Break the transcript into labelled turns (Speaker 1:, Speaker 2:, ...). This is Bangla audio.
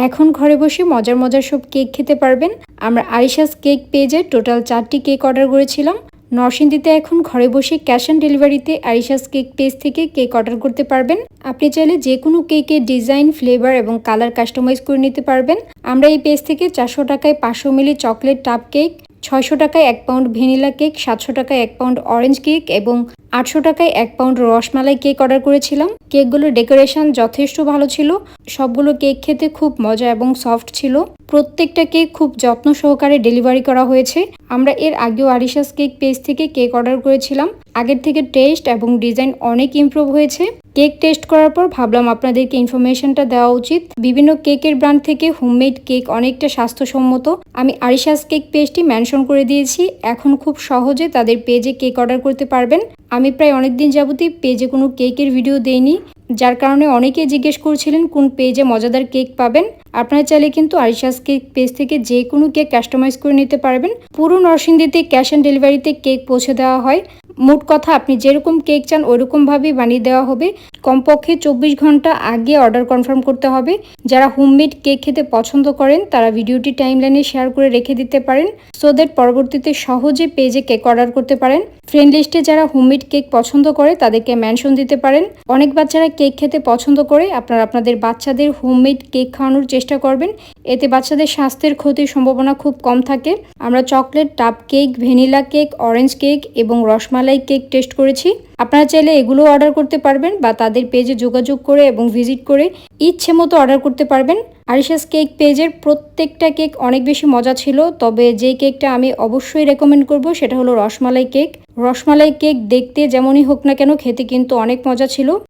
Speaker 1: এখন ঘরে বসে মজার মজার সব কেক খেতে পারবেন। আমরা আরিশাস কেক পেজে টোটাল 4টি কেক অর্ডার করেছিলাম। নরসিংদীতে এখন ঘরে বসে ক্যাশ অন ডেলিভারিতে আরিশাস কেক পেজ থেকে কেক অর্ডার করতে পারবেন। আপনি চাইলে যে কোনো কেকের ডিজাইন, ফ্লেভার এবং কালার কাস্টমাইজ করে নিতে পারবেন। আমরা এই পেজ থেকে 400 টাকায় 500 মিলি চকলেট টাপ কেক, 600 টাকায় 1 পাউন্ড ভ্যানিলা কেক, 700 টাকায় 1 পাউন্ড অরেঞ্জ কেক এবং 800 টাকায় 1 পাউন্ড রসমালাই কেক অর্ডার করেছিলাম। কেকগুলোর ডেকোরেশন যথেষ্ট ভালো ছিল। সবগুলো কেক খেতে খুব মজা এবং সফট ছিল। প্রত্যেকটা কেক খুব যত্ন সহকারে ডেলিভারি করা হয়েছে। আমরা এর আগেও আরিশাস কেক পেজ থেকে কেক অর্ডার করেছিলাম। আগের থেকে টেস্ট এবং ডিজাইন অনেক ইমপ্রুভ হয়েছে। কেক টেস্ট করার পর ভাবলাম আপনাদেরকে ইনফরমেশনটা দেওয়া উচিত। বিভিন্ন কেকের ব্র্যান্ড থেকে হোমমেড কেক অনেকটা স্বাস্থ্যসম্মত। আমি আরিশাস কেক পেজটি মেনশন করে দিয়েছি। এখন খুব সহজে তাদের পেজে কেক অর্ডার করতে পারবেন। আমি প্রায় অনেকদিন যাবতই পেজে কোনো কেকের ভিডিও দেইনি, যার কারণে অনেকে জিজ্ঞেস করছিলেন কোন পেজে মজাদার কেক পাবেন। আপনারা চাইলে কিন্তু আরিশাস কেক পেজ থেকে যে কোনো কেক কাস্টমাইজ করে নিতে পারবেন। পুরো নরসিংদীতে ক্যাশ অন ডেলিভারিতে কেক পৌঁছে দেওয়া হয়। মোট কথা, আপনি যেরকম কেক চান ওইরকমভাবেই বানিয়ে দেওয়া হবে। কমপক্ষে 24 ঘন্টা আগে অর্ডার কনফার্ম করতে হবে। যারা হোমমেড কেক খেতে পছন্দ করেন তারা ভিডিওটি টাইমলাইনে শেয়ার করে রেখে দিতে পারেন, সো দ্যাট পরবর্তীতে সহজে পেজে কেক অর্ডার করতে পারেন। ফ্রেন্ড লিস্টে যারা হোমমেড কেক পছন্দ করে তাদেরকে মেনশন দিতে পারেন। অনেক বাচ্চারা কেক খেতে পছন্দ করে, আপনারা আপনাদের বাচ্চাদের হোমমেড কেক খাওয়ানোর চেষ্টা করবেন। এতে বাচ্চাদের স্বাস্থ্যের ক্ষতির সম্ভাবনা খুব কম থাকে। আমরা চকলেট টাপ cake, vanilla cake, orange cake এবং রসমালাই কেক টেস্ট করেছি। আপনারা চাইলে এগুলো অর্ডার করতে পারবেন বা তাদের পেজে যোগাযোগ করে এবং ভিজিট করে ইচ্ছে মতো অর্ডার করতে পারবেন। আরিশাস কেক পেজের প্রত্যেকটা কেক অনেক বেশি মজা ছিল, তবে যে কেকটা আমি অবশ্যই রেকমেন্ড করব সেটা হলো রসমালাই কেক। রসমালাই কেক দেখতে যেমনই হোক না কেন, খেতে কিন্তু অনেক মজা ছিল।